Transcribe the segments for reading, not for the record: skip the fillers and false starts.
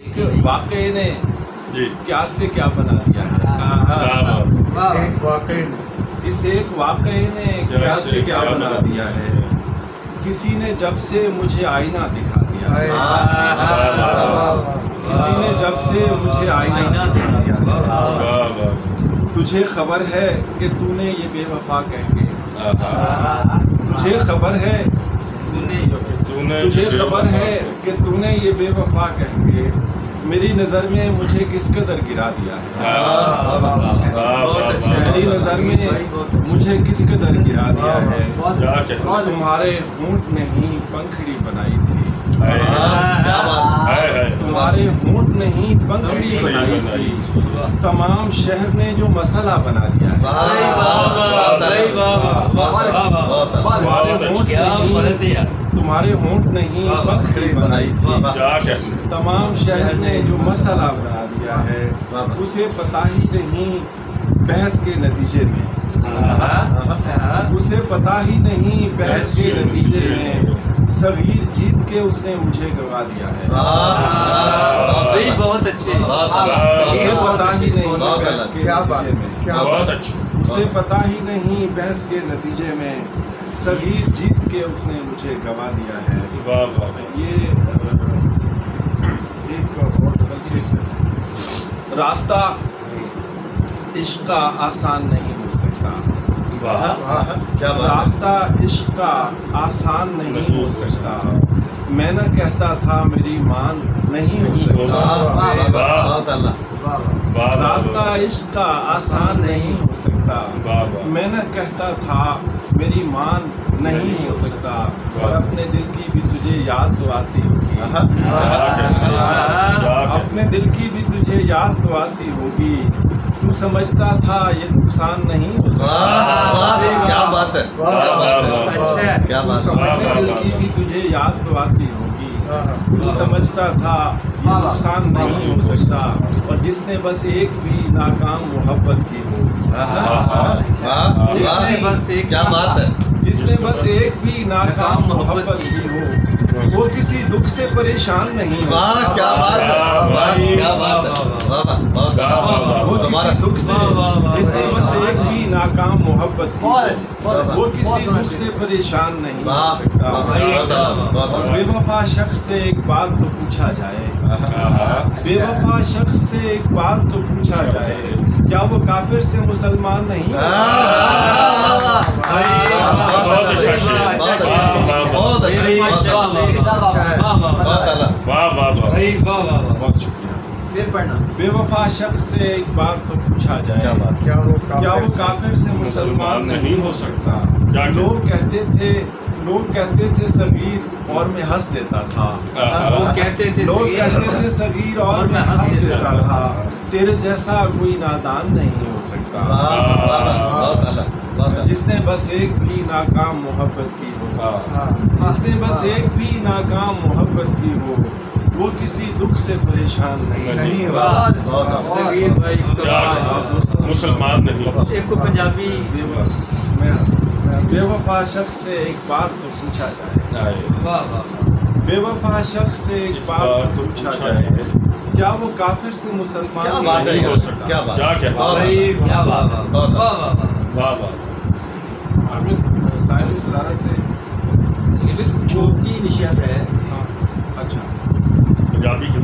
واقعے نے کیا سے کیا بنا دیا ہے، اس ایک واقعے نے کیا سے کیا بنا دیا ہے، کسی نے جب سے مجھے آئینہ دکھا دیا ہے، کسی نے جب سے مجھے آئینہ دکھا دیا ہے، تجھے خبر ہے کہ تو نے یہ بے وفا کہہ کے، تجھے خبر ہے تجھے خبر ہے کہ تو نے یہ بے وفا کہہ کے میری نظر میں مجھے کس قدر گرا دیا ہے، میری نظر میں مجھے کس قدر گرا دیا ہے، تمہارے ہونٹ نے ہی پنکھڑی بنائی تھی، تمہارے ہونٹ نے ہی پنکھڑی بنائی تھی، تمام شہر نے جو مسئلہ بنا دیا ہے، تمہارے ہونٹ نے ہی پنکھڑی بنائی تھی، تمام شہر نے جو مسئلہ بنا دیا ہے، اسے پتہ ہی نہیں بحث کے نتیجے میں، اسے پتہ ہی نہیں بحث کے نتیجے میں، صغیر جیت کے اس نے مجھے گوا دیا ہے، بہت اچھے، اسے پتہ ہی نہیں بحث کے نتیجے میں، اسے پتہ ہی نہیں بحث کے نتیجے میں، صغیر جیت کے اس نے مجھے گوا دیا ہے۔ یہ ایک راستہ عشق کا آسان نہیں ہو سکتا، راستہ عشق کا آسان نہیں ہو سکتا، میں نہ کہتا تھا میری مان نہیں ہو سکتا، راستہ عشق کا آسان نہیں ہو سکتا، میں نہ کہتا تھا میری مان نہیں ہو سکتا، اور اپنے دل کی بھی تجھے یاد تو آتی ہوگی، اپنے دل کی بھی تجھے یاد تو آتی ہوگی، تو سمجھتا تھا یہ نقصان نہیں ہو سکتا، کیا بات ہے، اپنے دل کی بھی تجھے یاد تو آتی ہوگی، تو سمجھتا تھا یہ نقصان نہیں ہو سکتا، اور جس نے بس ایک بھی ناکام محبت کی ہو، کیا بات ہے، جس نے بس ایک بھی ناکام محبت کی ہو، وہ کسی دکھ سے پریشان نہیں ہو، کیا بات ہے، کیا بات ہے، وہ کسی دکھ سے، جس نے بس ایک بھی ناکام محبت کی ہو، وہ کسی دکھ سے پریشان نہیں ہو سکتا، اور بے وفا شخص سے ایک بار تو پوچھا جائے، بے وفا شخص سے ایک بار تو پوچھا جائے، کیا وہ کافر سے مسلمان نہیں ہے؟ بہت شکریہ۔ بے وفا شخص سے ایک بار تو پوچھا جائے، کیا وہ کافر سے مسلمان نہیں ہو سکتا، لوگ کہتے تھے صغیر اور میں ہنس دیتا تھا، لوگ کہتے تھے صغیر اور میں ہنس دیتا تھا، تیرے جیسا کوئی نادان نہیں ہو سکتا، جس نے بس ایک بھی ناکام محبت کی ہو، جس نے بس ایک بھی ناکام محبت کی ہو، وہ کسی دکھ سے پریشان نہیں ہوا، مسلمان نہیں، ایک کو پنجابی بے وفا شخص سے ایک بار تو پوچھا جائے، بے وفا شخص سے ایک بار تو پوچھا جائے، کیا وہ کافر سے مسلمان نہیں ہو سکتا، سائنس ادارہ سے چھوٹی نشست ہے، اچھا پنجابی کے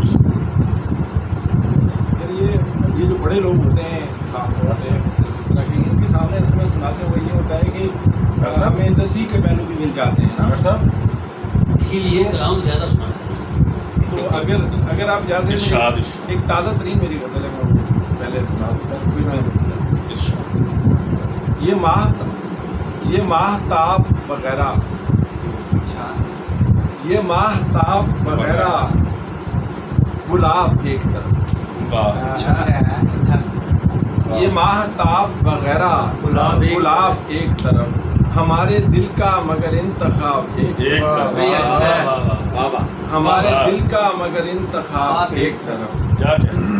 یہ جو بڑے لوگ ہوتے ہیں ان کے سامنے اس میں سناتے ہوئے یہ ہوتا ہے کہ ہمیں تصحیح کے پہلو بھی مل جاتے ہیں نا، اسی لیے کلام زیادہ سنانا چاہیے۔ تو اگر آپ جاتے ہیں ایک تازہ ترین میری غزل ہے، میں پہلے یہ ماہتاب وغیرہ، یہ ماہتاب وغیرہ گلاب ایک طرف، یہ ماہتاب وغیرہ گلاب ایک طرف، ہمارے دل کا مگر انتخاب ایک طرف، ہمارے دل کا مگر انتخاب ایک طرف،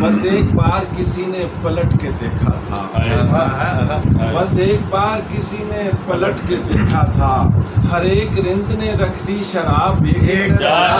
بس ایک بار کسی نے پلٹ کے دیکھا تھا، بس ایک بار کسی نے پلٹ کے دیکھا تھا، ہر ایک رند نے رکھ دی شراب ایک طرف،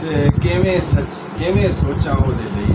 ਤੇ ਕਿਵੇਂ ਸੋਚਾਂ ਉਹਦੇ ਲਈ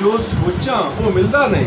ਜੋ ਸੋਚਾਂ ਉਹ ਮਿਲਦਾ ਨਹੀਂ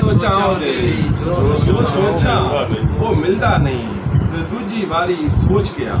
ਸੋਚਾਂ ਉਹਦੇ ਲਈ ਜੋ ਸੋਚਾਂ ਉਹ ਮਿਲਦਾ ਨਹੀਂ ਤੇ ਦੂਜੀ ਵਾਰੀ ਸੋਚ ਕੇ ਆ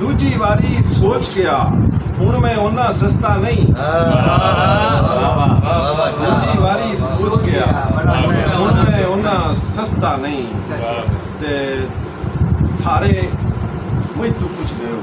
ਦੂਜੀ ਵਾਰੀ ਸੋਚ ਕੇ ਆ ਹੁਣ ਮੈਂ ਉਹਨਾਂ ਸਸਤਾ ਨਹੀਂ ਦੂਜੀ ਵਾਰੀ ਸੋਚ ਕੇ ਆ ਹੁਣ ਮੈਂ ਉਹਨਾਂ ਸਸਤਾ ਨਹੀਂ ਤੇ ਸਾਰੇ ਮੈਥੋਂ ਪੁੱਛਦੇ ਹੋ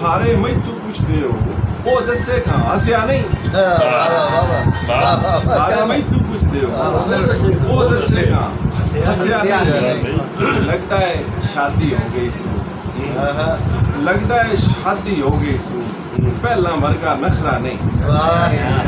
ਸਾਰੇ ਮੈਥੋਂ ਪੁੱਛਦੇ ਹੋ ਉਹ ਦੱਸੇ ਖਾਂ ਹੱਸਿਆ ਨਹੀਂ ਸਾਰੇ ਮੈਥੋਂ ਪੁੱਛਦੇ ਹੋ ਉਹ ਦੱਸੇ ਖਾਂ ਹੱਸਿਆ ਨਹੀਂ ਲੱਗਦਾ ਹੈ ਸ਼ਾਦੀ ਹੋ ਗਈ ਸੀ ਲੱਗਦਾ ਹੈ ਸ਼ਾਦੀ ਹੋ ਗਈ ਸੀ ਪਹਿਲਾਂ ਵਰਗਾ ਨਖਰਾ ਨਹੀਂ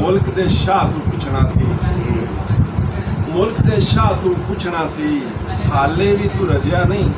ਮੁਲਕ ਦੇ ਸ਼ਾਹ ਤੋਂ ਪੁੱਛਣਾ ਸੀ ਮੁਲਕ ਦੇ ਸ਼ਾਹ ਤੋਂ ਪੁੱਛਣਾ ਸੀ ਹਾਲੇ ਵੀ ਤੂੰ ਰਜਿਆ ਨਹੀਂ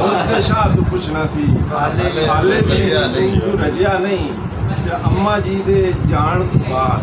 ਮੁਲਕ ਦੇ ਸ਼ਾਹ ਤੋਂ ਪੁੱਛਣਾ ਸੀ ਹਾਲੇ ਵੀ ਤੂੰ ਰਜਿਆ ਨਹੀਂ ਤੇ ਅੰਮਾ ਜੀ ਦੇ ਜਾਣ ਤੋਂ ਬਾਅਦ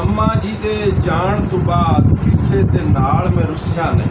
ਅੰਮਾ ਜੀ ਦੇ ਜਾਣ ਤੋਂ ਬਾਅਦ ਕਿਸੇ ਦੇ ਨਾਲ ਮੈਂ ਰੁੱਸਿਆ ਨਹੀਂ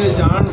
ਦੇ ਜਾਣ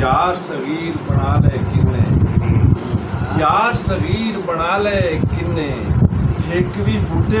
ਯਾਰ ਸਗੀਰ ਬਣਾ ਲੈ ਕਿੰਨੇ ਯਾਰ ਸਗੀਰ ਬਣਾ ਲੈ ਕਿੰਨੇ ਇੱਕ ਵੀ ਬੂਟੇ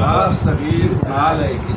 ਯਾਰ ਸਗੀਰ ਬਣਾ ਲੈ ਕਿੰਨੇ